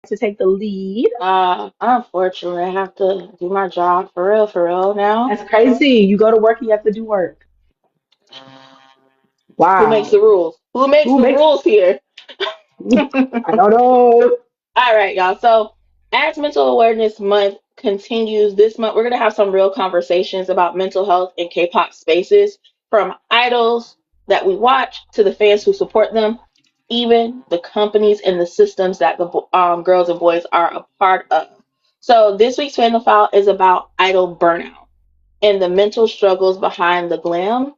to take the lead? Unfortunately, I have to do my job for real now. That's crazy. You go to work and you have to do work. Who makes the Wow. rules? Who makes Who the makes? rules here? I don't know. All right, y'all. So, as Mental Awareness Month continues this month, we're going to have some real conversations about mental health in K pop spaces, from idols that we watch to the fans who support them, even the companies and the systems that the girls and boys are a part of. So, this week's Fandom File is about idol burnout and the mental struggles behind the glam.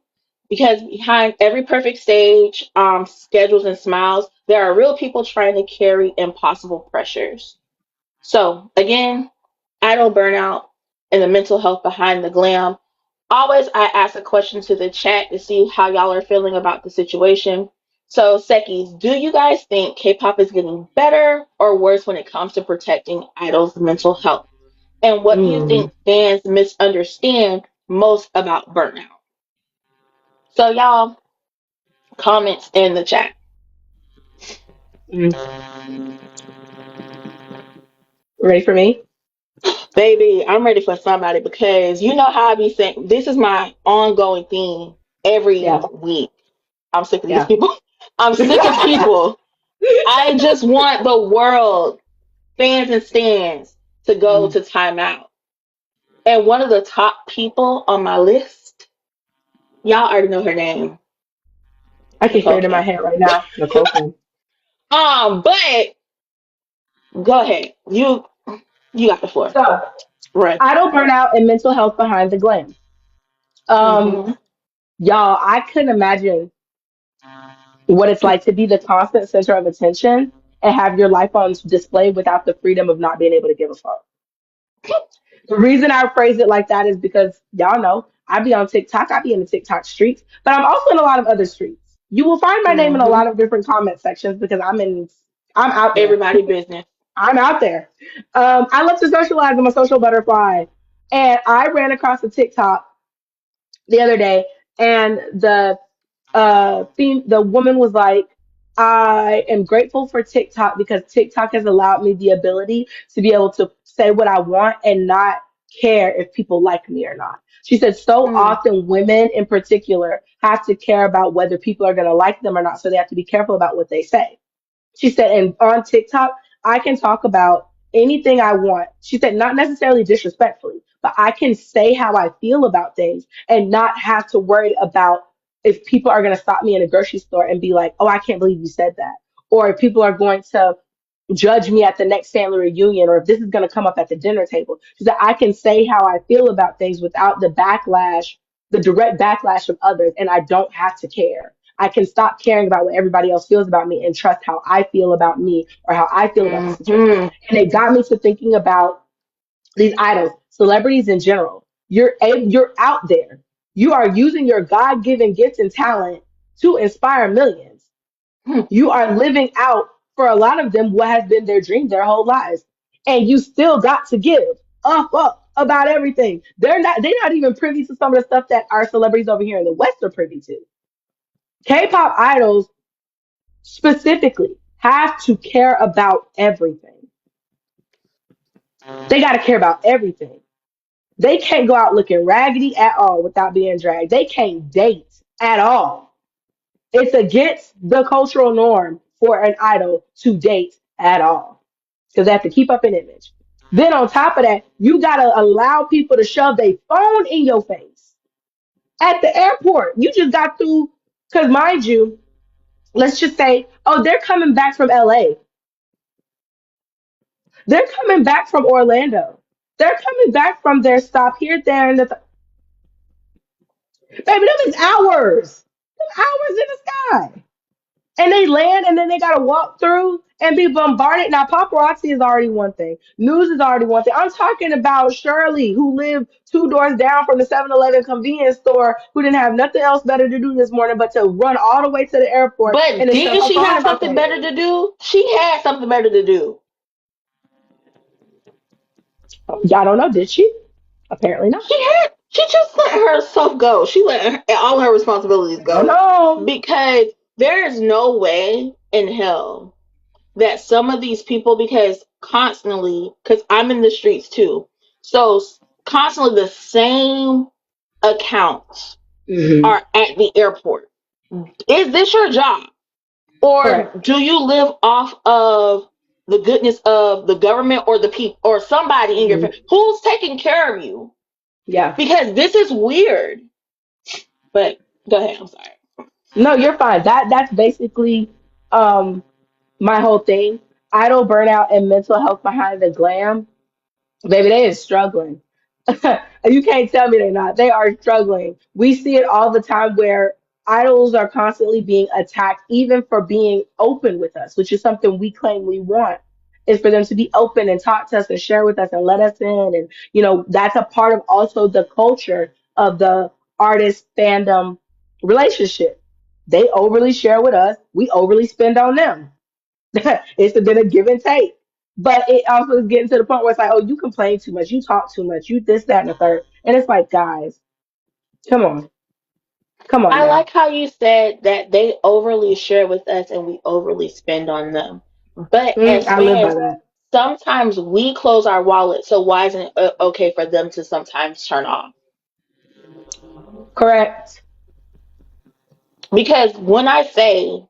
Because behind every perfect stage, schedules, and smiles, there are real people trying to carry impossible pressures. So, again, idol burnout and the mental health behind the glam. Always, I ask a question to the chat to see how y'all are feeling about the situation. So, Sekis, do you guys think K pop is getting better or worse when it comes to protecting idols' mental health? And what do you Mm, think fans misunderstand most about burnout? So, y'all, comments in the chat. mm. Ready for me? Baby, I'm ready for somebody because you know how I be saying this is my ongoing theme every Yeah, week. I'm sick of these yeah. people. I'm sick of people. I just want the world, fans and stands, to go Mm. to timeout. And one of the top people on my list, y'all already know her name, I can hear Nicole it in my Kim. head right now. Nicole Kim. But go ahead. You got the floor. So, Right. idle burnout and mental health behind the glam. Um, Mm-hmm. y'all, I couldn't imagine what it's like to be the constant center of attention and have your life on display without the freedom of not being able to give a fuck. The reason I phrase it like that is because y'all know I be on TikTok, I be in the TikTok streets, but I'm also in a lot of other streets. You will find my name in a Mm-hmm. lot of different comment sections because I'm out there. Everybody business. I'm out there. I love to socialize. I'm a social butterfly. And I ran across a TikTok the other day, and the woman was like, I am grateful for TikTok because TikTok has allowed me the ability to be able to say what I want and not care if people like me or not. She said so Mm. often women in particular have to care about whether people are going to like them or not, so they have to be careful about what they say. She said, and on TikTok, I can talk about anything I want. She said, not necessarily disrespectfully, but I can say how I feel about things and not have to worry about if people are going to stop me in a grocery store and be like, oh, I can't believe you said that. Or if people are going to judge me at the next family reunion, or if this is going to come up at the dinner table. She said, I can say how I feel about things without the backlash, the direct backlash of others, and I don't have to care. I can stop caring about what everybody else feels about me and trust how I feel about me or how I feel about the situation. Hmm. And it got me to thinking about these idols, celebrities in general. You're out there. You are using your God given gifts and talent to inspire millions. You are living out for a lot of them what has been their dream their whole lives, and you still got to give a fuck about everything. They're not even privy to some of the stuff that our celebrities over here in the West are privy to. K-pop idols specifically have to care about everything. They got to care about everything. They can't go out looking raggedy at all without being dragged. They can't date at all. It's against the cultural norm for an idol to date at all because they have to keep up an image. Then on top of that, you gotta allow people to shove their phone in your face at the airport. You just got through, because mind you, let's just say, oh, they're coming back from LA. They're coming back from Orlando. They're coming back from their stop here, there, and baby, them is hours. Them hours in the sky. And they land and then they gotta walk through and be bombarded. Now, paparazzi is already one thing. News is already one thing. I'm talking about Shirley, who lived two doors down from the 7-Eleven convenience store, who didn't have nothing else better to do this morning but to run all the way to the airport and But to shove didn't her she phone have in my something face. better to do? She had something better to do. I don't know, did she? Apparently not. She just let herself go. She let all her responsibilities I don't go know. because there is no way in hell that some of these people, because constantly, because I'm in the streets too. So constantly the same accounts Hmm. are at the airport. Is this your job? Or Correct. do you live off of the goodness of the government or the people or somebody in your Hmm. family? Who's taking care of you? Yeah. Because this is weird. But go ahead. I'm sorry. No, you're fine. That's basically um my whole thing. Idle burnout and mental health behind the glam. Baby, they is struggling. You can't tell me they're not. They are struggling. We see it all the time where idols are constantly being attacked, even for being open with us, which is something we claim we want, is for them to be open and talk to us and share with us and let us in. And, that's a part of also the culture of the artist fandom relationship. They overly share with us, we overly spend on them. It's been a give and take. But it also is getting to the point where it's like, oh, you complain too much, you talk too much, you this, that, and the third. And it's like, guys, come on. Come on I now. like how you said that they overly share with us and we overly spend on them. But as I live by fans, that. sometimes we close our wallet. So why isn't it okay for them to sometimes turn off? Correct. Because when I say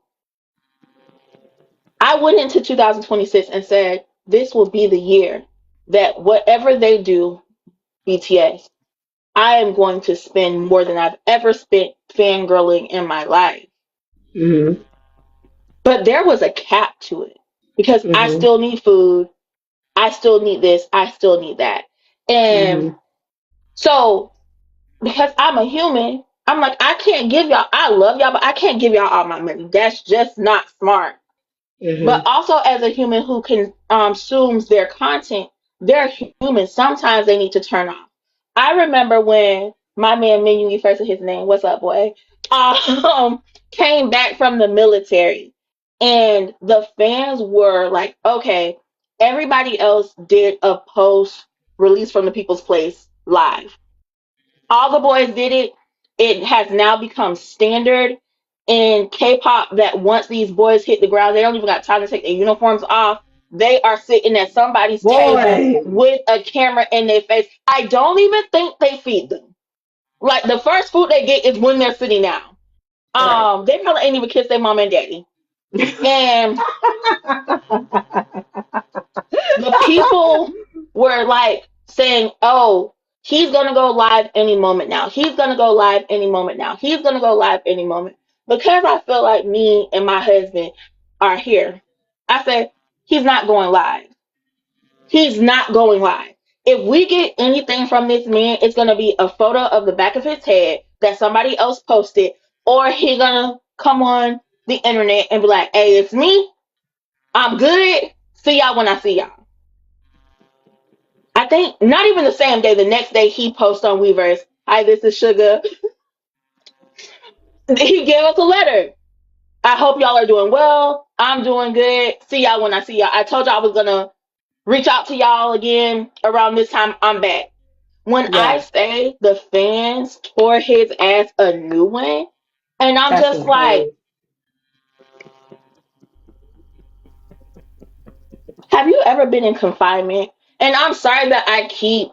I went into 2026 and said this will be the year that whatever they do, BTS, I am going to spend more than I've ever spent fangirling in my life. Hmm. But there was a cap to it because I Hmm. still need food. I still need this. I still need that. And Hmm. so, because I'm a human, I'm like, I can't give y'all, I love y'all, but I can't give y'all all my money. That's just not smart. Hmm. But also, as a human who consumes their content, they're human. Sometimes they need to turn off. I remember when my man Menu, you first of his name, what's up, boy? Came back from the military, and the fans were like, okay, everybody else did a post release from the People's Place live. All the boys did it. It has now become standard in K-pop that once these boys hit the ground, they don't even got time to take their uniforms off. They are sitting at somebody's table Boy. with a camera in their face. I don't even think they feed them. Like the first food they get is when they're sitting down. Right. They probably ain't even kiss their mom and daddy. And the people were like saying, "Oh, he's gonna go live any moment now. He's gonna go live any moment now. He's gonna go live any moment." Because I feel like me and my husband are here. I said, "He's not going live. He's not going live. If we get anything from this man, it's gonna be a photo of the back of his head that somebody else posted, or he's gonna come on the internet and be like, 'Hey, it's me. I'm good. See y'all when I see y'all.'" I think not even the same day, the next day he posts on Weverse, "Hi, this is Sugar." He gave us a letter. "I hope y'all are doing well. I'm doing good. See y'all when I see y'all. I told y'all I was gonna reach out to y'all again around this time. I'm back." When I Yeah, say the fans tore his ass a new one, and I'm that's just like, insane. have you ever been in confinement? And I'm sorry that I keep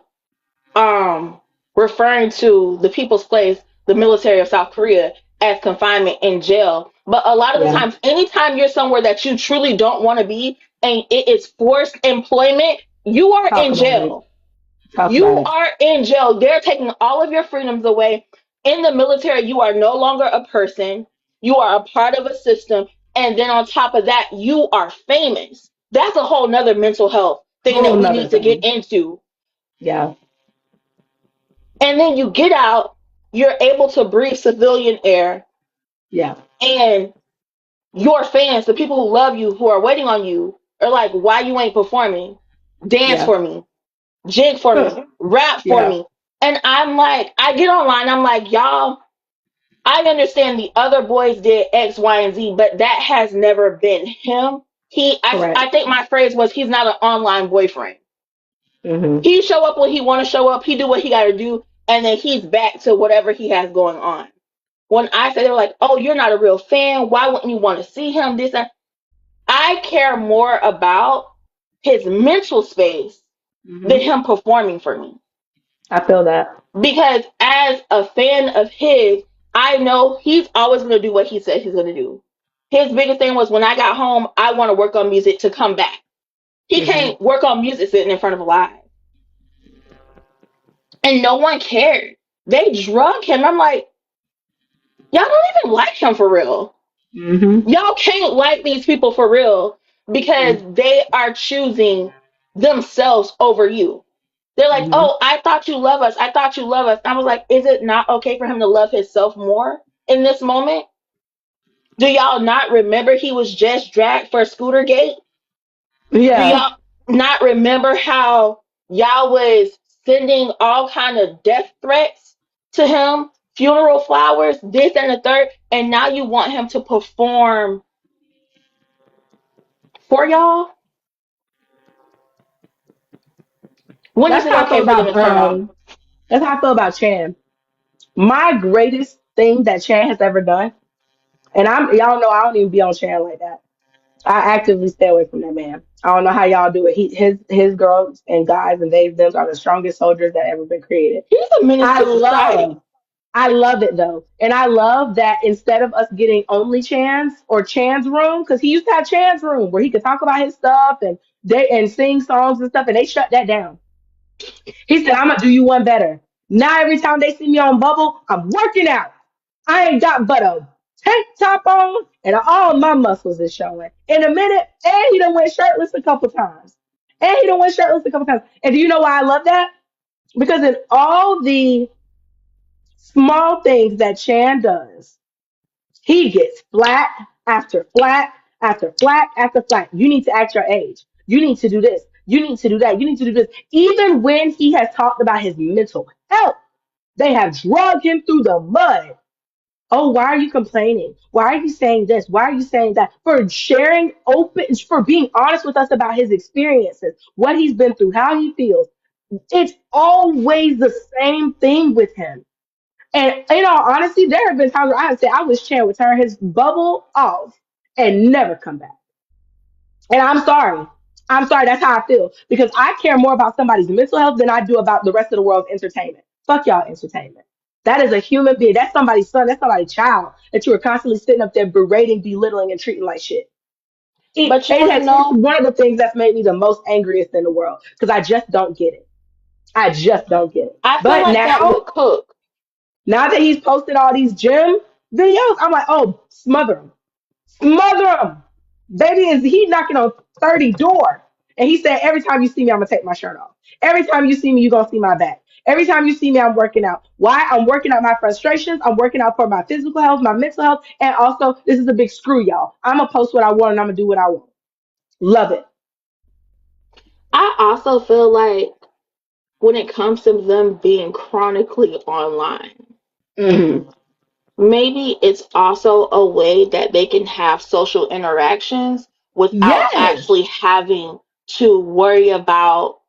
um referring to the People's Place, the military of South Korea, as confinement in jail. But a lot of the Yeah. times, anytime you're somewhere that you truly don't want to be and it is forced employment, you are Talk in about it. jail. Talk You about it. are in jail. They're taking all of your freedoms away. In the military, you are no longer a person. You are a part of a system. And then on top of that, you are famous. That's a whole nother mental health thing Whole that we nother need to get thing. into. Yeah. And then you get out, you're able to breathe civilian air, Yeah. and your fans, the people who love you, who are waiting on you, are like, "Why you ain't performing? Dance Yeah. for me, jig for me, rap for Yeah. me." And I'm like, I get online, I'm like, y'all, I understand the other boys did X, Y, and Z, but that has never been him. I Correct. think my phrase was, he's not an online boyfriend. Hmm. He show up when he want to show up. He do what he got to do, and then he's back to whatever he has going on. When I say they're like, "Oh, you're not a real fan. Why wouldn't you want to see him?" This, that. I care more about his mental space than Hmm. him performing for me. I feel that. Because as a fan of his, I know he's always going to do what he said he's going to do. His biggest thing was when I got home, I want to work on music to come back. He Hmm. can't work on music sitting in front of a live. And no one cared. They drug him. I'm like, y'all don't even like him for real. Hmm. Y'all can't like these people for real because they are choosing themselves over you. They're like, Hmm. oh, I thought you love us. I thought you love us. I was like, is it not okay for him to love himself more in this moment? Do y'all not remember he was just dragged for Scooter Gate? Do Yeah. y'all not remember how y'all was sending all kind of death threats to him, funeral flowers, this and the third, and now you want him to perform for y'all? When is That's it how I feel okay for them to about turn off? that's how I feel about Chan. My greatest thing that Chan has ever done, and I'm y'all know I don't even be on Chan like that. I actively stay away from that man. I don't know how y'all do it. His girls and guys and they them are the strongest soldiers that ever been created. He's a menace I to society. love I love it though. And I love that instead of us getting only Chan's or Chan's room, because he used to have Chan's room where he could talk about his stuff and they and sing songs and stuff, and they shut that down. He said, I'm gonna do you one better. Now every time they see me on Bubble, I'm working out. I ain't got but a tank top on and all my muscles is showing. In a minute, and he done went shirtless a couple times. And he done went shirtless a couple times. And do you know why I love that? Because in all the small things that Chan does, he gets flat after flat after flat after flat. You need to act your age. You need to do this. You need to do that. You need to do this. Even when he has talked about his mental health, they have dragged him through the mud. Oh, why are you complaining? Why are you saying this? Why are you saying that? For sharing open, for being honest with us about his experiences, what he's been through, how he feels. It's always the same thing with him. And in all honesty, there have been times where I have said I wish Chan would turn his bubble off and never come back. And I'm sorry. I'm sorry. That's how I feel because I care more about somebody's mental health than I do about the rest of the world's entertainment. Fuck y'all entertainment. That is a human being. That's somebody's son. That's somebody's child that you are constantly sitting up there berating, belittling, and treating like shit. But you want to It's know? one of the things that's made me the most angriest in the world because I just don't get it. I just don't get it. I feel But like that now with Cook. Now that he's posted all these gym videos, I'm like, oh, smother him. Smother him. Baby, is he knocking on 30 door? And he said, every time you see me, I'm going to take my shirt off. Every time you see me, you're going to see my back. Every time you see me, I'm working out. Why? I'm working out my frustrations. I'm working out for my physical health, my mental health. And also, this is a big screw, y'all. I'm going to post what I want and I'm going to do what I want. Love it. I also feel like when it comes to them being chronically online, Hmm. maybe it's also a way that they can have social interactions without Yes. actually having to worry about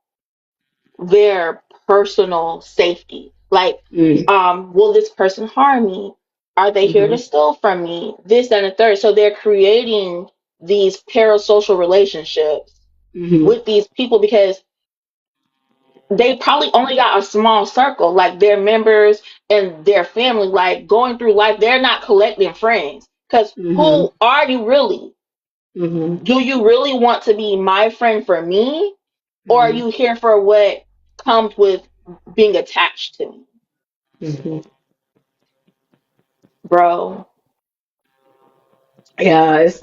their personal safety. Like, Mm-hmm. will this person harm me? Are they here to Mm-hmm. steal from me? This and the third. So they're creating these parasocial relationships Mm-hmm. with these people because they probably only got a small circle, like their members and their family, like going through life, they're not collecting friends. Because Mm-hmm. who are you really? Mm-hmm. Do you really want to be my friend for me? Or are Mm-hmm. you here for what comes with being attached to me? Mm-hmm. Bro, Yeah, it's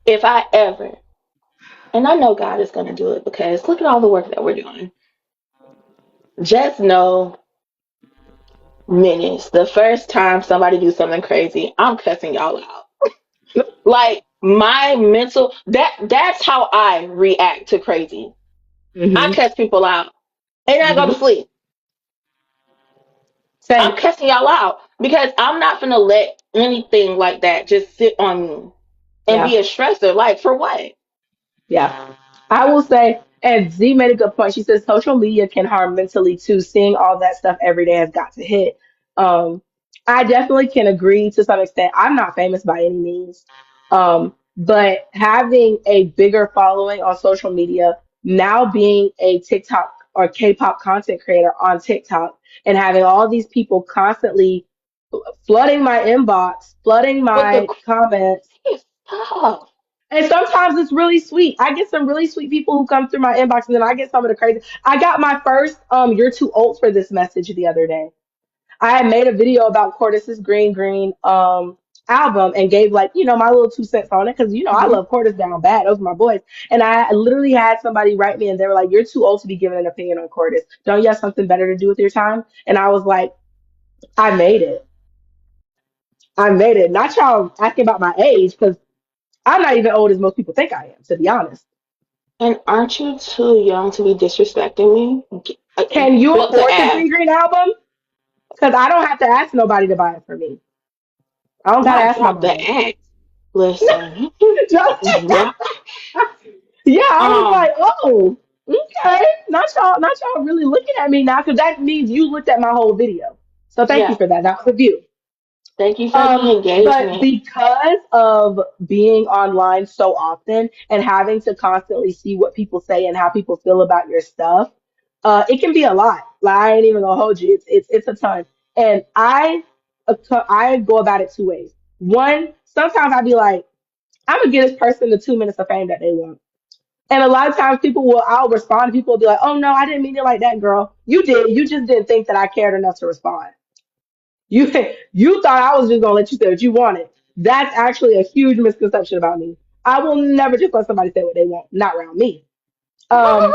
if I ever, and I know God is going to do it because look at all the work that we're doing. Just know, minutes, the first time somebody do something crazy, I'm cussing y'all out. Like my mental that's how I react to crazy. I mm-hmm. cuss people out and I go to Mm-hmm. sleep. I'm Same. cussing y'all out because I'm not gonna let anything like that just sit on me and be Yeah. a stressor. Like for what? Yeah. I will say, and Z made a good point. She says social media can harm mentally too. Seeing all that stuff every day has got to hit. I definitely can agree to some extent. I'm not famous by any means. but having a bigger following on social media, now being a TikTok or K-pop content creator on TikTok, and having all these people constantly flooding my inbox, flooding With the my comments. crazy stuff. And sometimes it's really sweet. I get some really sweet people who come through my inbox, and then I get some of the crazy. I got my first "You're too old for this" message the other day. I had made a video about Cortis's Green Green album and gave, like, my little 2 cents on it, because I Hmm. love Cortis down bad. Those are my boys. And I literally had somebody write me and they were like, "You're too old to be giving an opinion on Cortis. Don't you have something better to do with your time?" And I was like, I made it. I made it. Not y'all asking about my age, because I'm not even old as most people think I am, to be honest. And aren't you too young to be disrespecting me? Can you Built to afford the ask. Green Green album? Because I don't have to ask nobody to buy it for me. I don't gotta Not ask my drop the mama. act. Listen. Drop. Yeah, I was Um. like, oh, okay. Not y'all really looking at me now, because that means you looked at my whole video. So thank you Yeah. for that. That was a view. Thank you for the But engagement. because of being online so often and having to constantly see what people say and how people feel about your stuff, it can be a lot. Like, I ain't even gonna hold you. It's a ton. And I go about it two ways. One, sometimes I'd be like, I'm gonna give this person the 2 minutes of fame that they want. And a lot of times I'll respond, people will be like, "Oh no, I didn't mean it like that, girl. You did. You just didn't think that I cared enough to respond. You you thought I was just gonna let you say what you wanted." That's actually a huge misconception about me. I will never just let somebody say what they want, not around me. Um,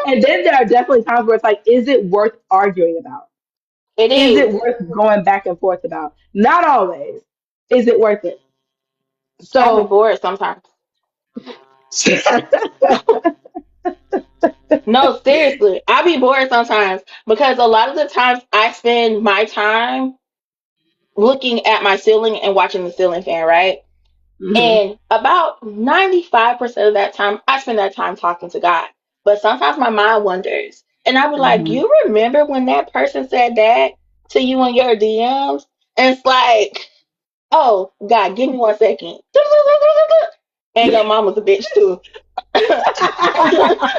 and then there are definitely times where it's like, is it worth arguing about? It Is it is. worth going back and forth about? Not always. Is it worth it? I be So bored sometimes. No, seriously. I be bored sometimes because a lot of the times I spend my time looking at my ceiling and watching the ceiling fan, right? Mhm. And about 95% of that time, I spend that time talking to God. But sometimes my mind wanders. And I be like, Mhm. you remember when that person said that to you in your DMs? And it's like, oh, God, give me 1 second. And your mama's a bitch too.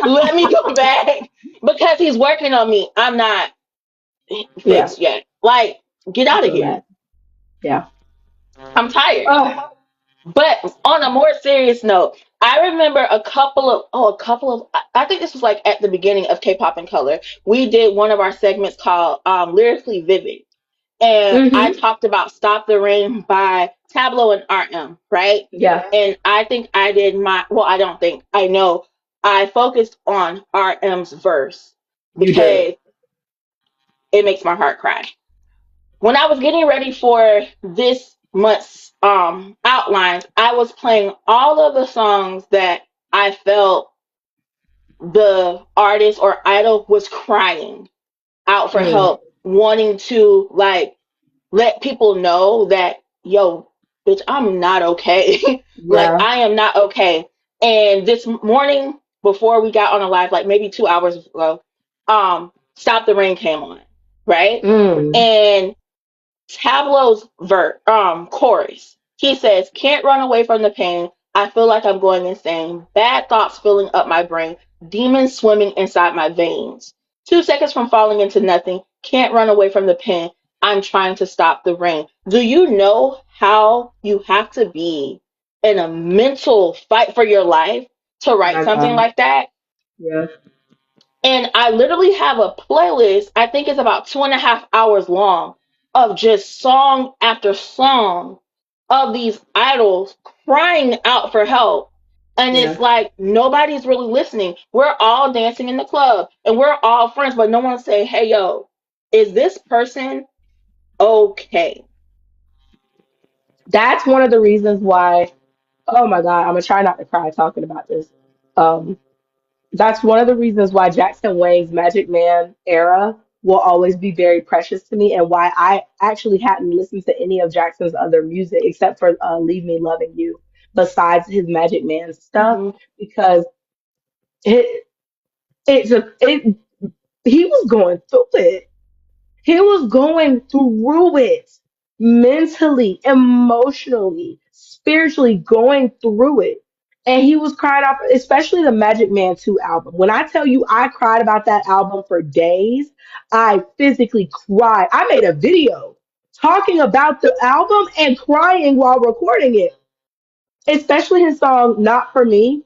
Let me go back because he's working on me. I'm not Yeah, fixed yet. Like, get I out of feel here. that. Yeah. I'm tired. Oh. But on a more serious note, I remember a couple of, I think this was like at the beginning of K-pop in Color. We did one of our segments called Lyrically Vivid. And I Mhm. talked about Stop the Rain by Tableau and RM, right? Yeah, And I think I did I don't think, I know I focused on RM's verse you did. because it makes my heart cry. When I was getting ready for this month's outlines, I was playing all of the songs that I felt the artist or idol was crying out for Mm. help, wanting to like let people know that, yo, bitch, I'm not okay. Like, Yeah. I am not okay. And this morning, before we got on a live, like maybe 2 hours ago, Stop the Rain came on, right? Mm. And Tableau's chorus. He says, "Can't run away from the pain. I feel like I'm going insane. Bad thoughts filling up my brain. Demons swimming inside my veins. 2 seconds from falling into nothing. Can't run away from the pain. I'm trying to stop the rain." Do you know how you have to be in a mental fight for your life to write My something God. like that? Yeah. And I literally have a playlist, I think it's about 2.5 hours long, of just song after song of these idols crying out for help. And it's Yeah. like nobody's really listening. We're all dancing in the club and we're all friends, but no one say, hey, yo, is this person okay? That's one of the reasons why. Oh my God, I'm gonna try not to cry talking about this. Um, that's one of the reasons why Jackson Wang's Magic Man era will always be very precious to me, and why I actually hadn't listened to any of Jackson's other music except for "Leave Me Loving You," besides his Magic Man stuff, Hmm. because it it he was going through it. He was going through it mentally, emotionally, spiritually going through it. And he was crying out, especially the Magic Man 2 album. When I tell you I cried about that album for days, I physically cried. I made a video talking about the album and crying while recording it, especially his song Not For Me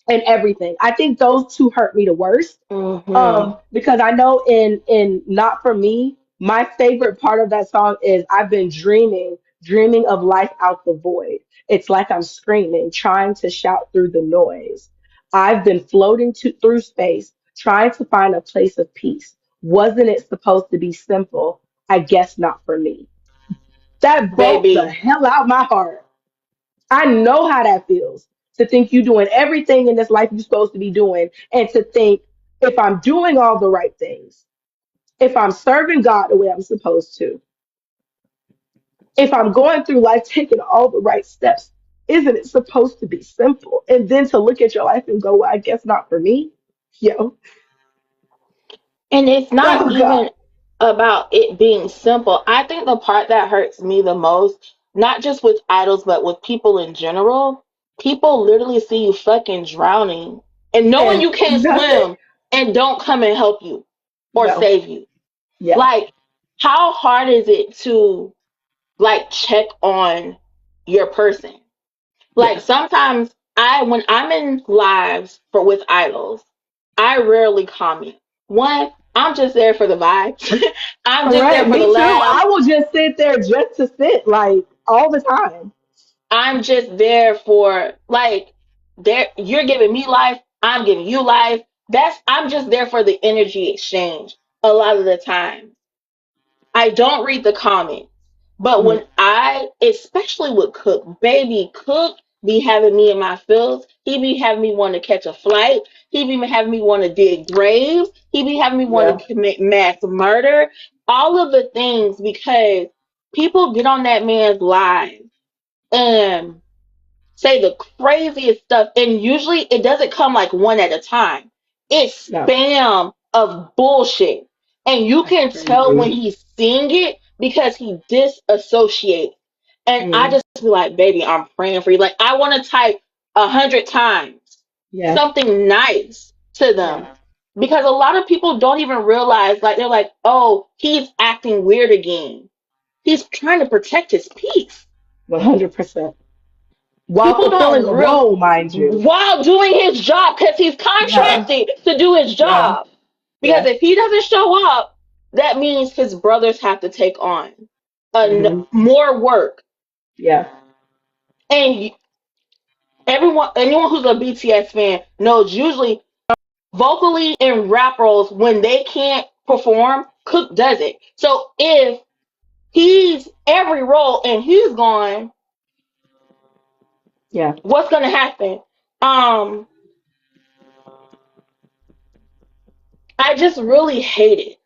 and Everything. I think those two hurt me the worst. Mm-hmm. Because I know in Not For Me, my favorite part of that song is I've been dreaming of life out the void. It's like I'm screaming, trying to shout through the noise. I've been floating through space, trying to find a place of peace. Wasn't it supposed to be simple? I guess not for me. That broke the Baby. hell out my heart. I know how that feels to think you're doing everything in this life you're supposed to be doing, and to think if I'm doing all the right things, if I'm serving God the way I'm supposed to, if I'm going through life taking all the right steps, isn't it supposed to be simple? And then to look at your life and go, well, I guess not for me. Yo, And it's not oh God. even about it being simple. I think the part that hurts me the most, not just with idols, but with people in general, people literally see you fucking drowning and knowing And you can't nothing. swim and don't come and help you or No. save you. Yeah. Like, how hard is it to like check on your person? Like Yeah. sometimes when I'm in lives for with idols, I rarely comment. One, I'm just there for the vibes. I'm just there Correct. for the Me too. laughs. I will just sit there just to sit like all the time. I'm just there for like there you're giving me life, I'm giving you life. I'm just there for the energy exchange a lot of the time. I don't read the comments. But Mhm. when especially with Cook, baby, Cook be having me in my feels. He be having me want to catch a flight. He be having me want to dig graves. He be having me want Yeah. to commit mass murder. All of the things because people get on that man's live and say the craziest stuff, and usually it doesn't come like one at a time. It's No. spam of bullshit, and you That's can tell when crazy. he's seeing it because he disassociates. And I Mm. just be like, baby, I'm praying for you. Like I want to type 100 times Yeah. something nice to them Yeah. because a lot of people don't even realize. Like they're like, oh, he's acting weird again. He's trying to protect his peace. 100%. While People fulfilling don't a real role, mind you. while doing his job because he's Yeah. contracted to do his Yeah. job. Because Yeah. if he doesn't show up, that means his brothers have to take on Hmm. more work. Yeah. And anyone who's a BTS fan knows usually vocally in rap roles when they can't perform, Cook does it. So if he's every role and he's gone, Yeah. what's gonna happen? Um, I just really hate it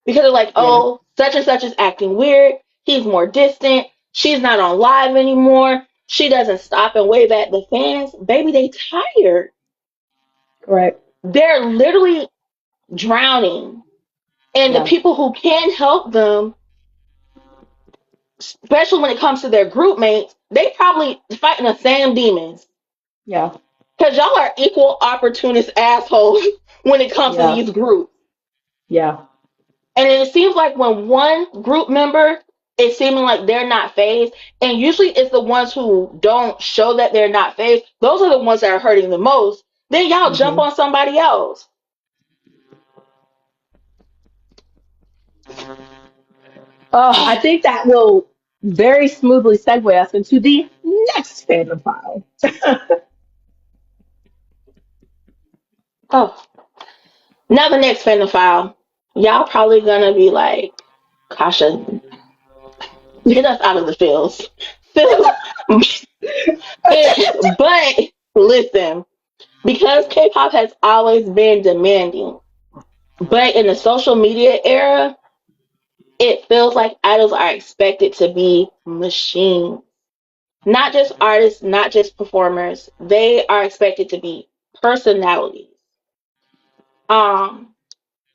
because they're like, Yeah. oh, such and such is acting weird. He's more distant. She's not on live anymore. She doesn't stop and wave at the fans. Baby, they tired. Correct. They're literally drowning. And the Yeah. people who can help them, especially when it comes to their group mates, they probably fighting the same demons. Yeah. Because y'all are equal opportunist assholes when it comes to Yeah. these groups. Yeah. And it seems like when one group member is seeming like they're not phased, and usually it's the ones who don't show that they're not phased, those are the ones that are hurting the most. Then y'all jump Hmm. on somebody else. I think that will very smoothly segue us into the next fandom file. Oh, now the next fandom file. Y'all probably gonna be like, Kasha, get us out of the fields. But listen, because K-pop has always been demanding, but in the social media era, it feels like idols are expected to be machines. Not just artists, not just performers. They are expected to be personalities. Um,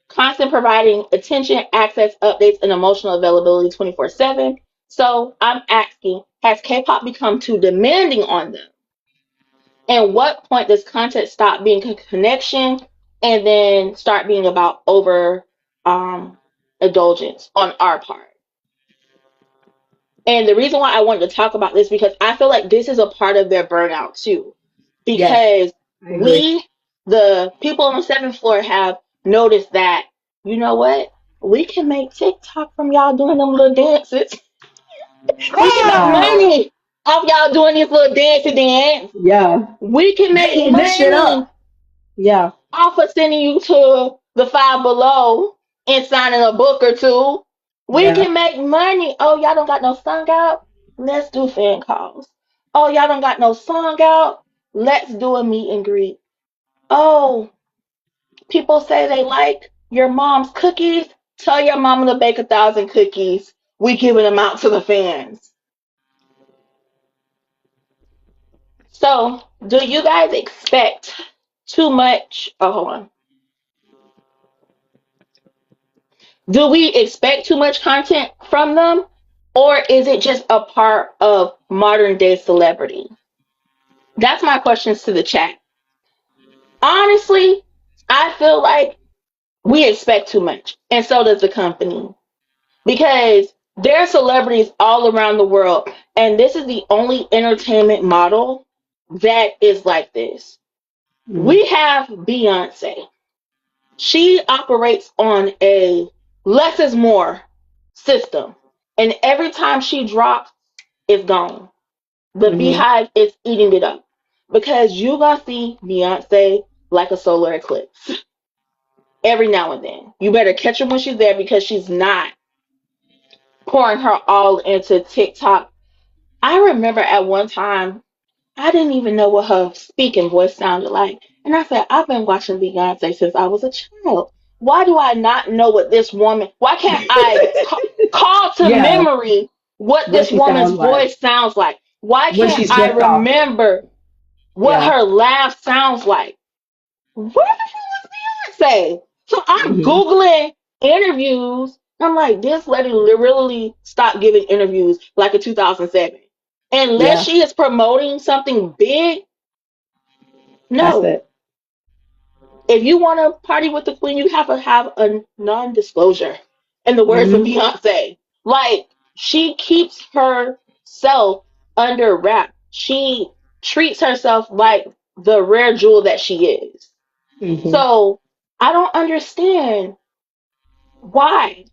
Constant providing attention, access, updates, and emotional availability 24/7. So I'm asking, has K-pop become too demanding on them? And what point does content stop being a connection and then start being about over um, indulgence on our part? And the reason why I wanted to talk about this because I feel like this is a part of their burnout too. Yes, Because I agree. we, the people on the seventh floor, have noticed that, you know what? We can make TikTok from y'all doing them little dances. We can make Oh, money off y'all doing this little dancey dance. yeah. We can They make eating this shit money up. Yeah. off of sending you to the Five Below and signing a book or two. We Yeah. can make money. Oh, y'all don't got no song out? Let's do fan calls. Oh, y'all don't got no song out? Let's do a meet and greet. Oh, people say they like your mom's cookies. Tell your mama to bake 1,000 cookies. We giving them out to the fans. So, do you guys expect too much? Oh, hold on. Do we expect too much content from them, or is it just a part of modern day celebrity? That's my questions to the chat. Honestly, I feel like we expect too much, and so does the company, because there are celebrities all around the world, and this is the only entertainment model that is like this. Mm-hmm. We have Beyonce. She operates on a less is more system. And every time she drops, it's gone. The Mm-hmm. beehive is eating it up. Because you gonna see Beyonce like a solar eclipse every now and then. You better catch her when she's there because she's not pouring her all into TikTok. I remember at one time I didn't even know what her speaking voice sounded like. And I said, I've been watching Beyonce since I was a child. Why do I not know what this woman, why can't I call to Yeah. memory what What this she woman's sounds like voice sounds like? Why when can't she's I pissed off. remember what Yeah. her laugh sounds like? Where the hell is Beyonce? So I'm Mm-hmm. Googling interviews. I'm like, this lady literally stopped giving interviews like in 2007. Unless Yeah. she is promoting something big, That's no. it. If you want to party with the queen, you have to have a non-disclosure. In the words of Mm-hmm. Beyonce, like she keeps herself under wrap. She treats herself like the rare jewel that she is. Mm-hmm. So I don't understand why.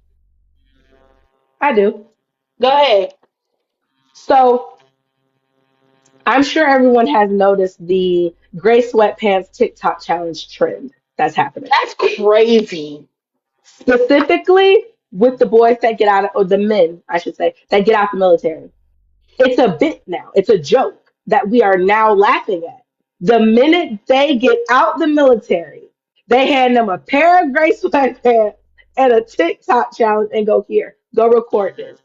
I do. Go ahead. So I'm sure everyone has noticed the gray sweatpants TikTok challenge trend that's happening. That's crazy. Specifically with the boys that get out of, or the men, I should say, that get out the military. It's a bit now. It's a joke that we are now laughing at. The minute they get out the military, they hand them a pair of gray sweatpants and a TikTok challenge and go here, go record this.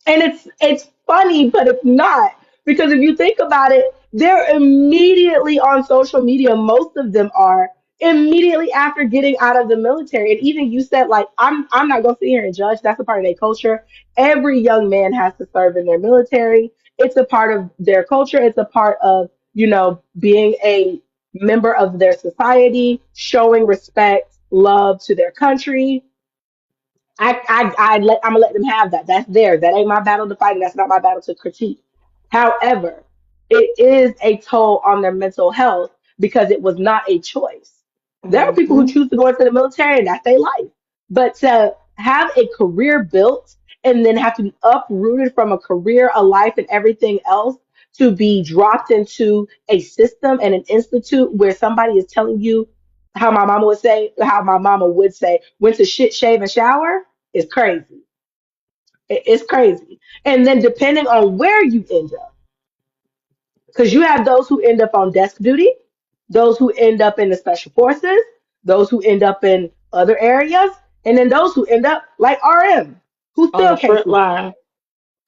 And it's funny, but it's not because if you think about it, they're immediately on social media. Most of them are immediately after getting out of the military. And even you said like I'm not gonna sit here and judge. That's a part of their culture. Every young man has to serve in their military. It's a part of their culture. It's a part of being a member of their society, showing respect, love to their country. I'm gonna let them have that. That's theirs. That ain't my battle to fight, and that's not my battle to critique. However, it is a toll on their mental health because it was not a choice. There are people who Hmm. choose to go into the military, and that's their life. But to have a career built and then have to be uprooted from a career, a life, and everything else to be dropped into a system and an institute where somebody is telling you how my mama would say, went to shit, shave, and shower is crazy. It's crazy. And then depending on where you end up, because you have those who end up on desk duty, those who end up in the special forces, those who end up in other areas, and then those who end up like RM, who On still the can't front sleep at line. night.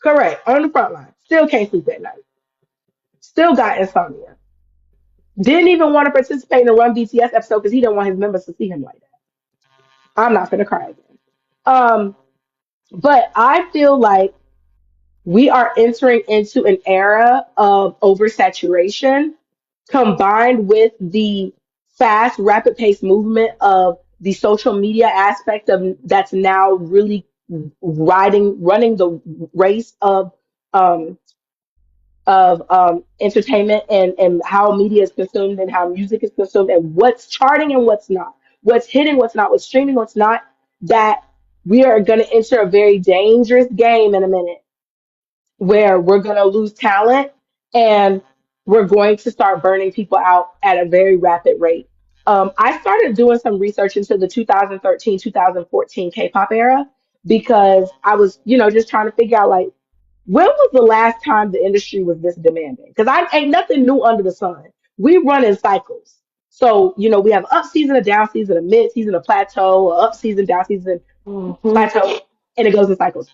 Correct. On the front line. Still can't sleep at night. Still got insomnia. Didn't even want to participate in the Run BTS episode because he didn't want his members to see him like that. I'm not gonna cry again. Um, but I feel like we are entering into an era of oversaturation combined with the fast, rapid paced movement of the social media aspect of that's now really running the race um, entertainment and how media is consumed and how music is consumed and what's charting and what's not, what's hitting, what's not, what's streaming, what's not. That we are going to enter a very dangerous game in a minute where we're going to lose talent and we're going to start burning people out at a very rapid rate. I started doing some research into the 2013, 2014 K-pop era because I was, just trying to figure out like when was the last time the industry was this demanding? Because I ain't nothing new under the sun. We run in cycles. So, we have up season, a down season, a mid season, a plateau, a up season, down season, Mm-hmm. plateau, and it goes in cycles.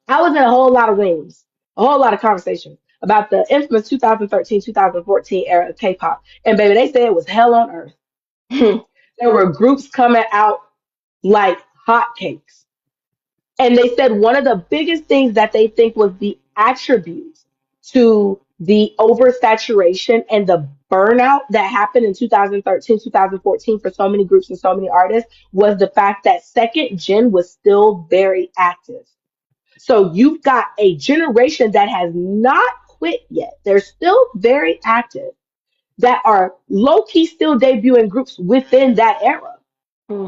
I was in a whole lot of rooms, a whole lot of conversations about the infamous 2013, 2014 era of K-pop. And baby, they said it was hell on earth. There were groups coming out like hotcakes. And they said one of the biggest things that they think was the attributes to the oversaturation and the burnout that happened in 2013, 2014 for so many groups and so many artists was the fact that second gen was still very active. So you've got a generation that has not quit yet. They're still very active, that are low key still debuting groups within that era.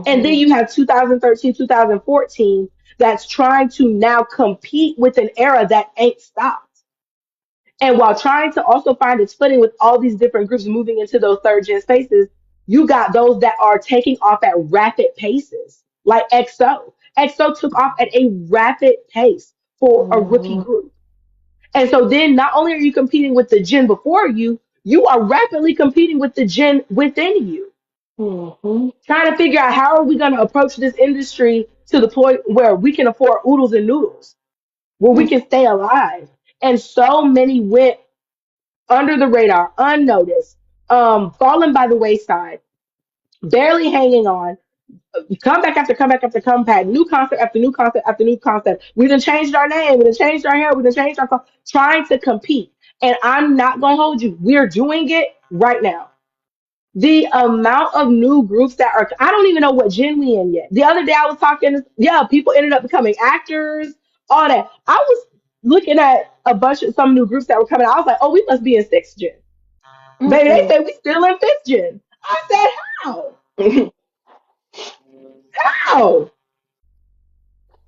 And then Mm-hmm. you have 2013, 2014 that's trying to now compete with an era that ain't stopped. And while trying to also find its footing with all these different groups moving into those third gen spaces, you got those that are taking off at rapid paces, like EXO. EXO took off at a rapid pace for a rookie Mm-hmm. group. And so then not only are you competing with the gen before you, you are rapidly competing with the gen within you, Mm-hmm. trying to figure out how are we going to approach this industry to the point where we can afford oodles and noodles, where we can stay alive. And so many went under the radar, unnoticed, falling by the wayside, barely hanging on, comeback after comeback after comeback, new concept after new concept after new concept. We done changed our name, we done changed our hair, we done changed our trying to compete. And I'm not gonna hold you. We're doing it right now. The amount of new groups that are, I don't even know what gen we in yet. The other day I was talking, yeah, people ended up becoming actors, all that. I was looking at a bunch of some new groups that were coming out. I was like, oh, we must be in sixth gen. Baby, they Mm-mm. said we still in fifth gen. I said, how? How?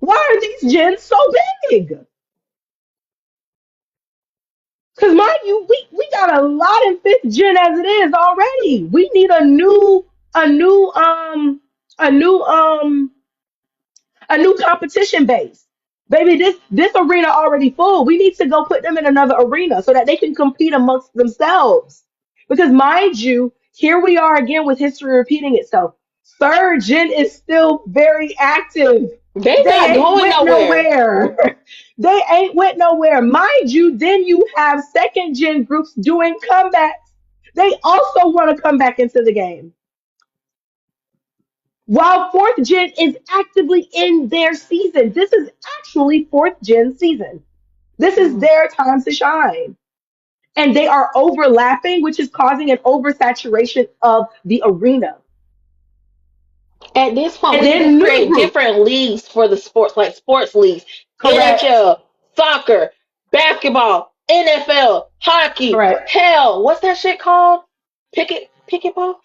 Why are these gens so big? Because mind you, we got a lot in fifth gen as it is already. We need a new a new a new competition base. Baby, this arena already full. We need to go put them in another arena so that they can compete amongst themselves. Because mind you, here we are again with history repeating itself. Third gen is still very active. They They not ain't going went nowhere. nowhere. They ain't went nowhere. Mind you, then you have second gen groups doing comebacks. They also want to come back into the game. While fourth gen is actively in their season. This is actually fourth gen season. This is Mm. their time to shine. And they are overlapping, which is causing an oversaturation of the arena. At this point, And we need to then new create groups. different leagues for the sports, like sports leagues, Correct. NHL, soccer, basketball, NFL, hockey. Correct. Hell, what's that shit called? Picket ball.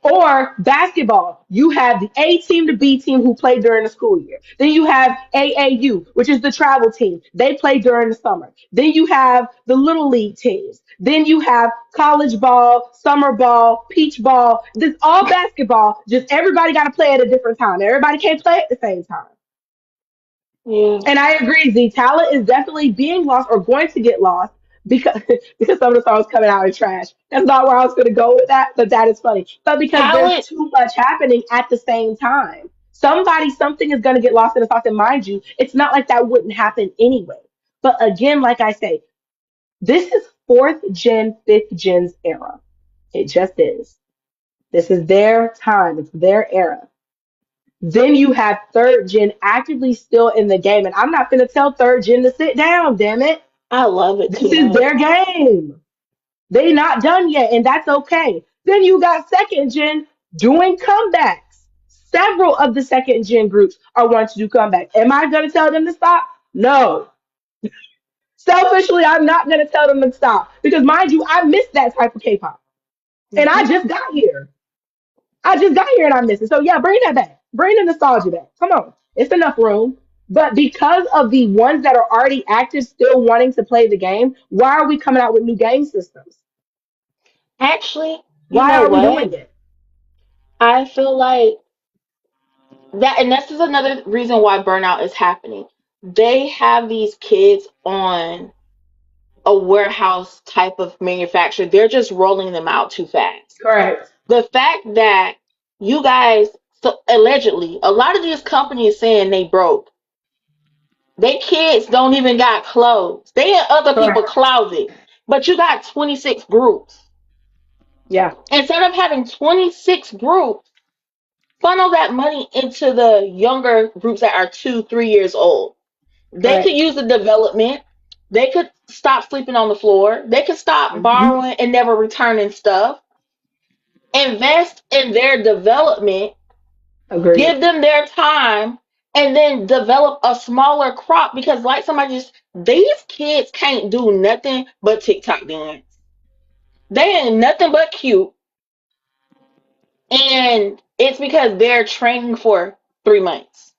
Or basketball, you have the A team, the B team who play during the school year. Then you have AAU, which is the travel team. They play during the summer. Then you have the little league teams. Then you have college ball, summer ball, peach ball. This all basketball. Just everybody got to play at a different time. Everybody can't play at the same time. Yeah. And I agree, Z talent is definitely being lost or going to get lost because because some of the songs coming out are trash. That's not where I was going to go with that, but that is funny. But because there's Talent. too much happening at the same time, something is going to get lost in the sauce. And mind you, it's not like that wouldn't happen anyway. But again, like I say, this is fourth gen, fifth gen's era. It just is. This is their time. It's their era. Then you have third gen actively still in the game. And I'm not going to tell third gen to sit down, damn it. I love it too This is much. their game. They not done yet, and that's okay. Then you got second gen doing comebacks. Several of the second gen groups are wanting to do comebacks. Am I going to tell them to stop? No. Selfishly, I'm not going to tell them to stop because, mind you, I miss that type of K-pop, and I Hmm. just got here. I just got here and I miss it. So yeah, bring that back. Bring the nostalgia back. Come on, it's enough room. But because of the ones that are already active still wanting to play the game, why are we coming out with new game systems? Actually, you Why know are we what? doing it? I feel like that, and this is another reason why burnout is happening. They have these kids on a warehouse type of manufacturer. They're just rolling them out too fast. Correct. The fact that you guys, so allegedly, a lot of these companies saying they broke. They kids don't even got clothes. They in other people's Correct. closet. But you got 26 groups. Yeah. Instead of having 26 groups, funnel that money into the younger groups that are 2, 3 years old. They could Correct. use the development. They could stop sleeping on the floor. They could stop Hmm. borrowing and never returning stuff. Invest in their development, Agreed. give them their time, and then develop a smaller crop because, like somebody just, these kids can't do nothing but TikTok dance. They ain't nothing but cute. And it's because they're training for 3 months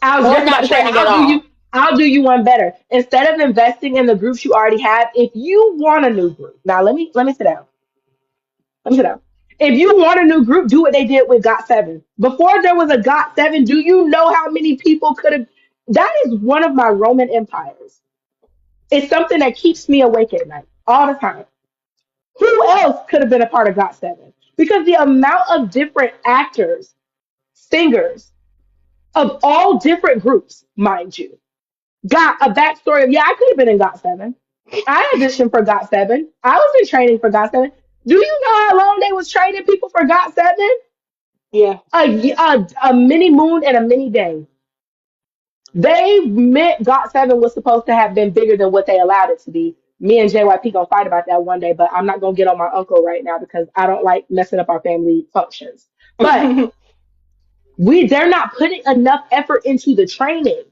I was or just about not to say, training at all. I'll do you one better. Instead of investing in the groups you already have, if you want a new group, now let me sit down. Let me sit down. If you want a new group, do what they did with Got Seven. Before there was a Got Seven, do you know how many people could have? That is one of my Roman empires. It's something that keeps me awake at night all the time. Who else could have been a part of Got Seven? Because the amount of different actors, singers of all different groups, mind you, got a backstory of, yeah, I could have been in Got Seven. I auditioned for Got Seven. I was in training for Got Seven. Do you know how long they was training people for Got Seven? Yeah. A mini moon and a mini day. They meant Got Seven was supposed to have been bigger than what they allowed it to be. Me and JYP gonna fight about that one day, but I'm not gonna get on my uncle right now because I don't like messing up our family functions. But they're not putting enough effort into the training.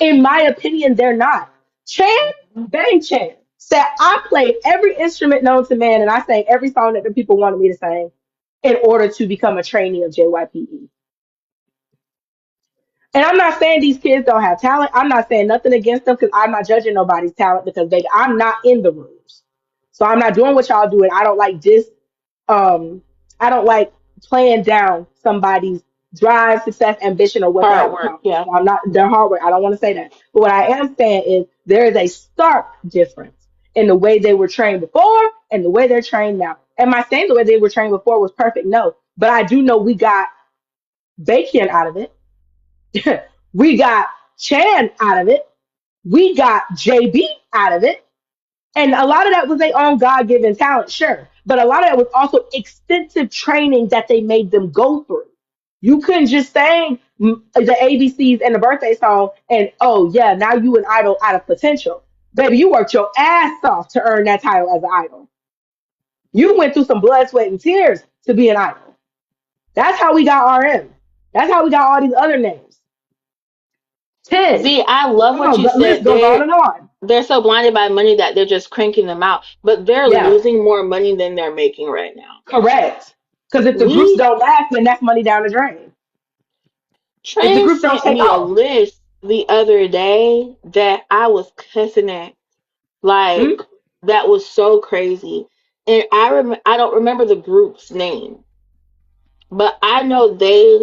In my opinion, they're not. Chan, Bang Chan said I played every instrument known to man and I sang every song that the people wanted me to sing in order to become a trainee of JYPE. And I'm not saying these kids don't have talent. I'm not saying nothing against them because I'm not judging nobody's talent because I'm not in the rooms. So I'm not doing what y'all do. And I don't like this. Um, I don't like playing down somebody's drive, success, ambition, or what they have Hard work. accomplished. Yeah. So I'm not their hard work. I don't want to say that. But what I am saying is there is a stark difference in the way they were trained before and the way they're trained now. Am I saying the way they were trained before was perfect? No. But I do know we got Bacon out of it. We got Chan out of it. We got JB out of it. And a lot of that was their own God given talent, sure. But a lot of that was also extensive training that they made them go through. You couldn't just sing the ABCs and the birthday song and, oh, yeah, now you an idol out of potential. Baby, you worked your ass off to earn that title as an idol. You went through some blood, sweat, and tears to be an idol. That's how we got RM. That's how we got all these other names. 10. Z, I love Come what on, you the list said. goes on and on. They're so blinded by money that they're just cranking them out, but they're Yeah, losing more money than they're making right now. correct. Because if the groups We don't last, then that's money down the drain. If the Train groups don't sent take me a off. list the other day that I was cussing at. Hmm? Like that was so crazy. And I don't remember the group's name, but I know they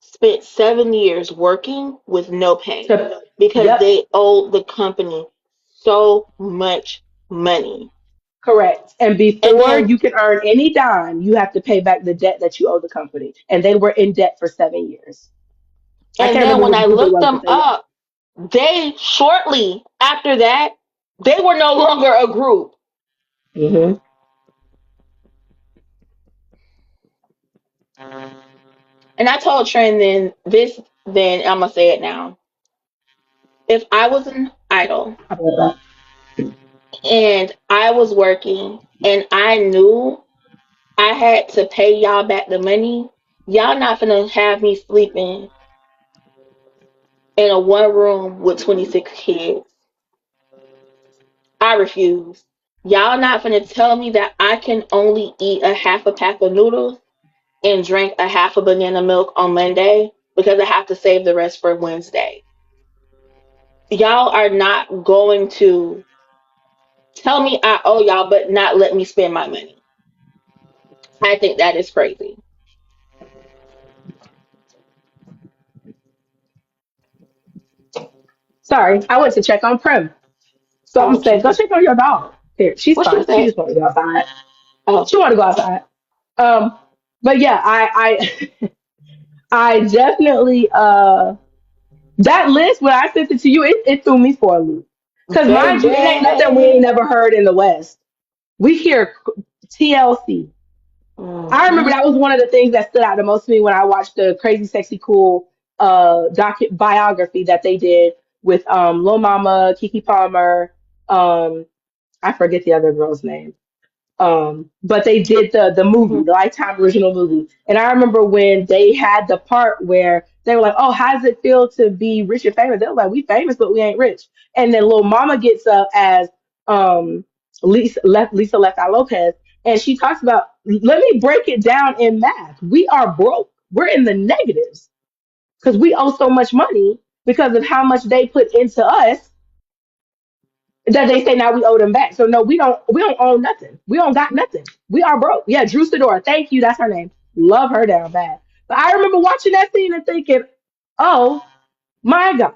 spent 7 years working with no pay To, because yep, they owed the company so much money. correct. And And before then you can earn any dime, you have to pay back the debt that you owe the company. And they were in debt for 7 years. I and can't then remember when which I group it looked was, them but they were. up, they shortly after that, they were no longer a group. Hmm. And I told Trent then I'm gonna say it now. If I was an idol I love that. and I was working and I knew I had to pay y'all back the money, y'all not gonna have me sleeping in a one room with 26 kids. I refuse. Y'all not gonna tell me that I can only eat a half a pack of noodles and drink a half a banana milk on Monday because I have to save the rest for Wednesday. Y'all are not going to tell me I owe y'all but not let me spend my money. I think that is crazy. Sorry, I went to check on Prim. So I'm Oh saying, go Jesus. check on your dog. Here, she's What she fine. She say? just want to go outside. Oh. She want to go outside. Um, but yeah, I I definitely that list when I sent it to you, it threw me for a loop. Cause mind you, it ain't nothing we ain't Baby. never heard in the West. We hear TLC. I remember Hmm. that was one of the things that stood out the most to me when I watched the Crazy Sexy Cool biography that they did with Lil Mama, Kiki Palmer, I forget the other girl's name. But they did the movie, Hmm. the Lifetime original movie. And I remember when they had the part where they were like, "Oh, how does it feel to be rich and famous?" They were like, "We famous, but we ain't rich." And then Lil Mama gets up as um Lisa Left Eye Lopez, and she talks about, "Let me break it down in math. We are broke. We're in the negatives because we owe so much money because of how much they put into us that they say now we owe them back. So no, we don't own nothing. We don't got nothing. We are broke. Yeah, Drew Sidora, thank you. That's her name. Love her down bad. But I remember watching that scene and thinking, oh my God.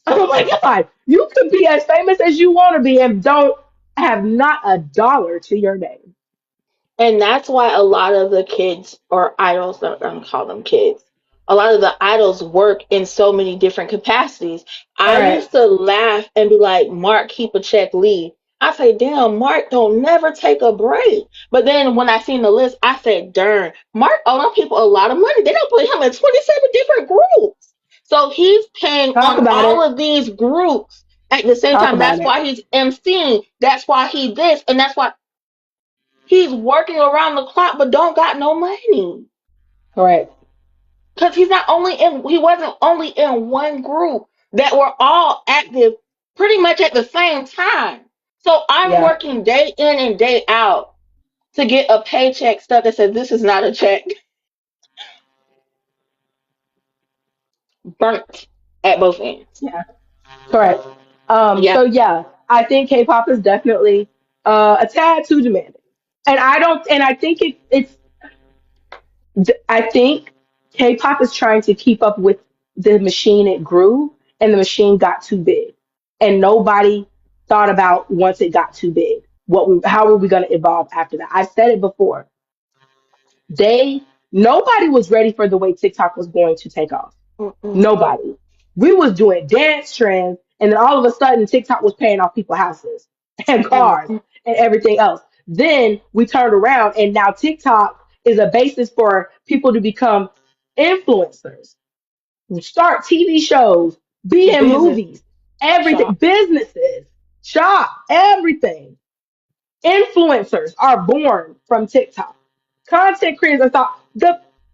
Oh my God. You could be as famous as you want to be and don't have not a dollar to your name. And that's why a lot of the kids or idols, I'm gonna call them kids, a lot of the idols work in so many different capacities. I used Correct. to laugh and be like, Mark, keep a check, leave. I say, damn, Mark don't never take a break. But then when I seen the list, I said, darn, Mark owe them people a lot of money. They don't put him in 27 different groups. So he's paying Talk on about all it. of these groups at the same Talk time. about That's it. why he's emceeing. That's why he this. And that's why he's working around the clock but don't got no money. Correct. Cause he wasn't only in one group that were all active pretty much at the same time. So I'm Yeah. working day in and day out to get a paycheck stuff that says this is not a check. Burnt at both ends. Yeah. Correct. Yeah. So yeah, I think K-pop is definitely a tad too demanding. And I don't, and I think I think K-pop is trying to keep up with the machine it grew, and the machine got too big, and nobody thought about once it got too big, how are we going to evolve after that? I said it before. They Nobody was ready for the way TikTok was going to take off. Mm-mm. Nobody. We was doing dance trends, and then all of a sudden TikTok was paying off people's houses and cars Mm-mm. and everything else. Then we turned around, and now TikTok is a basis for people to become influencers, start TV shows, be in Business movies, everything, shop. businesses, shop, everything. Influencers are born from TikTok. Content creators are thought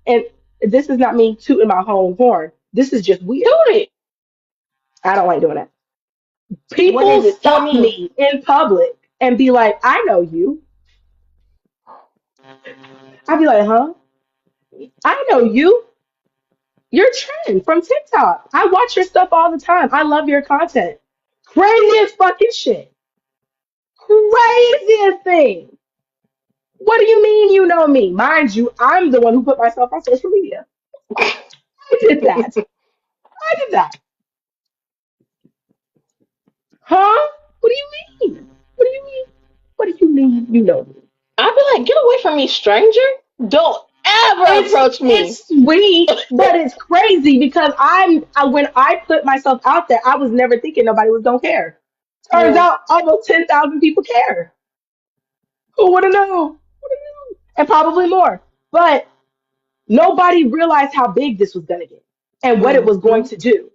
and this is not me tooting my home horn. This is just weird. Do it. I don't like doing that. What People is it? Tell stop me. me in public and be like, I know you. I'd be like, huh? I know you. You're Trend from TikTok. I watch your stuff all the time. I love your content. Craziest fucking shit. Craziest thing. What do you mean you know me? Mind you, I'm the one who put myself on social media. I did that. I did that. Huh? What do you mean? What do you mean? What do you mean you know me? I'd be like, get away from me, stranger. Don't ever It's approach me. it's sweet, but it's crazy because when I put myself out there, I was never thinking nobody was gonna care. Turns Yeah. out almost 10,000 people care. Who would have known? Who would have known? And probably more. But Nobody realized how big this was going to get and what it was going Mm-hmm. to do.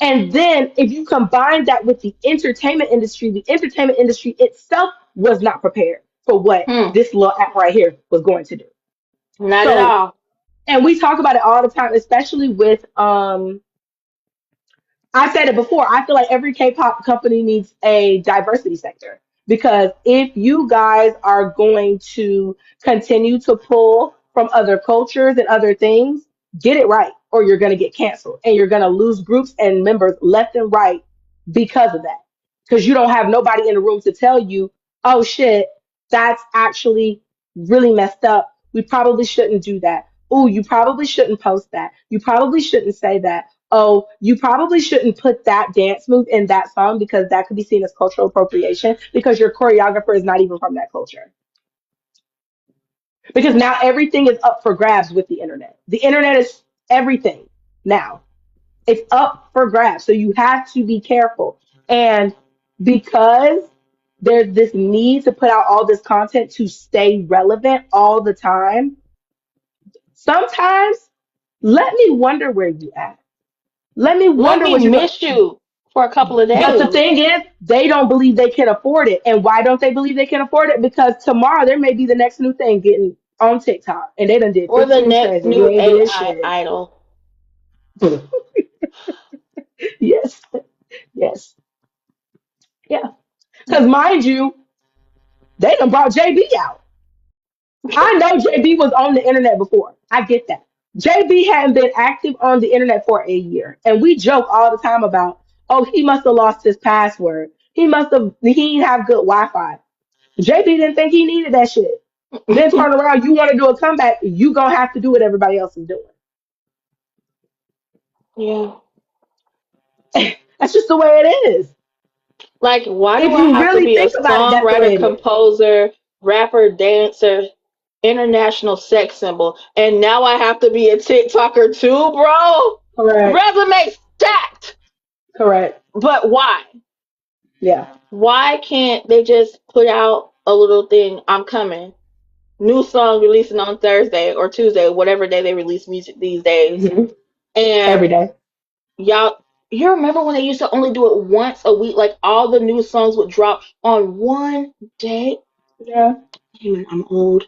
And then if you combine that with the entertainment industry itself was not prepared for what Hmm. this little app right here was going to do. Not at So, all. and we talk about it all the time, especially with I said it before. I feel like every K-pop company needs a diversity sector because if you guys are going to continue to pull from other cultures and other things, get it right, or you're going to get canceled and you're going to lose groups and members left and right because of that. Because you don't have nobody in the room to tell you, oh shit, that's actually really messed up. We probably shouldn't do that. Oh, you probably shouldn't post that. You probably shouldn't say that. Oh, you probably shouldn't put that dance move in that song because that could be seen as cultural appropriation because your choreographer is not even from that culture. Because now everything is up for grabs with the internet. The internet is everything now. It's up for grabs. So you have to be careful. And because there's this need to put out all this content to stay relevant all the time, sometimes let me wonder where you at. Let me Let wonder me what you're doing. miss you for a couple of But the days. thing is, they don't believe they can afford it. And why don't they believe they can afford it? Because tomorrow there may be the next new thing getting on TikTok. And they done did Or the 15 next trends and you new ain't did AI shit. idol. Yes. Yes. Yeah. Because mind you, they done brought JB out. I know JB was on the internet before. I get that. JB hadn't been active on the internet for a year. And we joke all the time about, oh, he must have lost his password. He didn't have good Wi-Fi. JB didn't think he needed that shit. Then turn around, you want to do a comeback, you gonna have to do what everybody else is doing. Yeah. That's just the way it is. Like, why If do I you have to really be a think about it, that's the songwriter, way it is. composer, rapper, dancer, international sex symbol, and now I have to be a TikToker too, bro? Correct. Resume stacked. Correct. But why? Yeah. Why can't they just put out a little thing? I'm coming. New song releasing on Thursday or Tuesday, whatever day they release music these days. Hmm. Every And day. y'all, you remember when they used to only do it once a week? Like all the new songs would drop on one day. Yeah. Hey man, I'm old.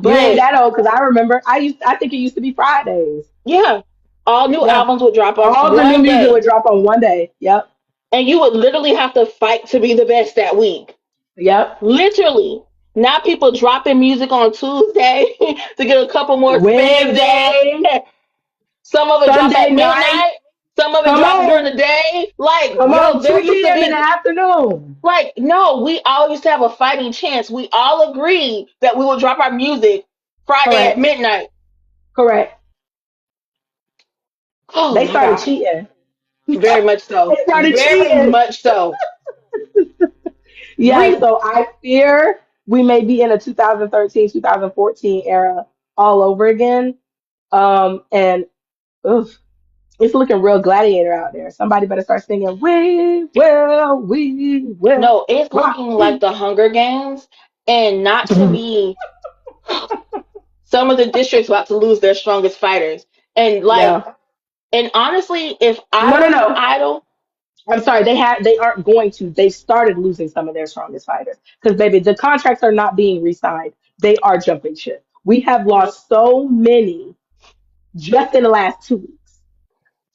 You ain't But that old because I remember I think it used to be Fridays. yeah, all new Yeah. albums would drop on All the new one music day, would drop on one day. Yep. and you would literally have to fight to be the best that week. Yep. Literally. Now people dropping music on Tuesday to get a couple more spins Wednesday, in. Some of it drop Sunday at night. midnight. Some of it Come drop during on. the day. Like, Come yo, on. there 2 used to p.m. in the be afternoon. like, no, we all used to have a fighting chance. We all agreed that we would drop our music Friday at Correct. midnight. Correct. Oh They my started God. cheating. Very much They so. started Very cheating. much so. Yeah, Re- so I fear we may be in a 2013, 2014 era all over again. And oof, it's looking real gladiator out there. Somebody better start singing, we will no, it's rock looking like you. the Hunger Games, and not to be some of the districts about to lose their strongest fighters. And like, Yeah. and honestly, if I No, no, was an no. idol, I'm sorry, they aren't going to. They started losing some of their strongest fighters. Because baby, the contracts are not being re-signed. They are jumping ship. We have lost so many just in the last 2 weeks.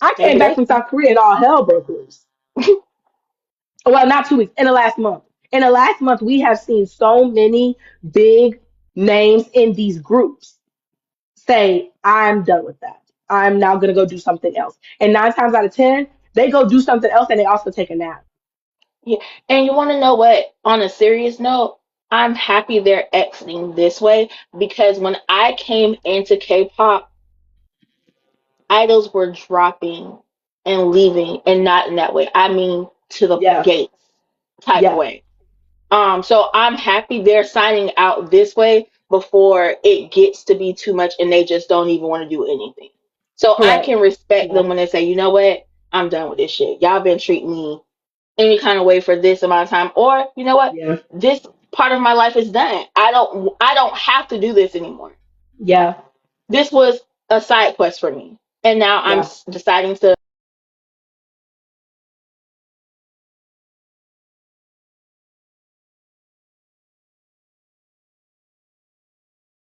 I came maybe back that's from South Korea and all hell broke loose. Well, not 2 weeks, in the last month. In the last month, we have seen so many big names in these groups say, I'm done with that. I'm now going to go do something else. And 9 times out of 10, they go do something else and they also take a nap. yeah. And you want to know what? On a serious note, I'm happy they're exiting this way because when I came into K-pop, idols were dropping and leaving, and not in that way. I mean, to the Yeah, gates type yeah, way. So I'm happy they're signing out this way before it gets to be too much and they just don't even want to do anything. So I correct. can respect Yeah, them when they say, you know what, I'm done with this shit. Y'all been treating me any kind of way for this amount of time, or you know what, yeah, this part of my life is done. I don't have to do this anymore. yeah. this was a side quest for me. And now I'm Yeah. deciding to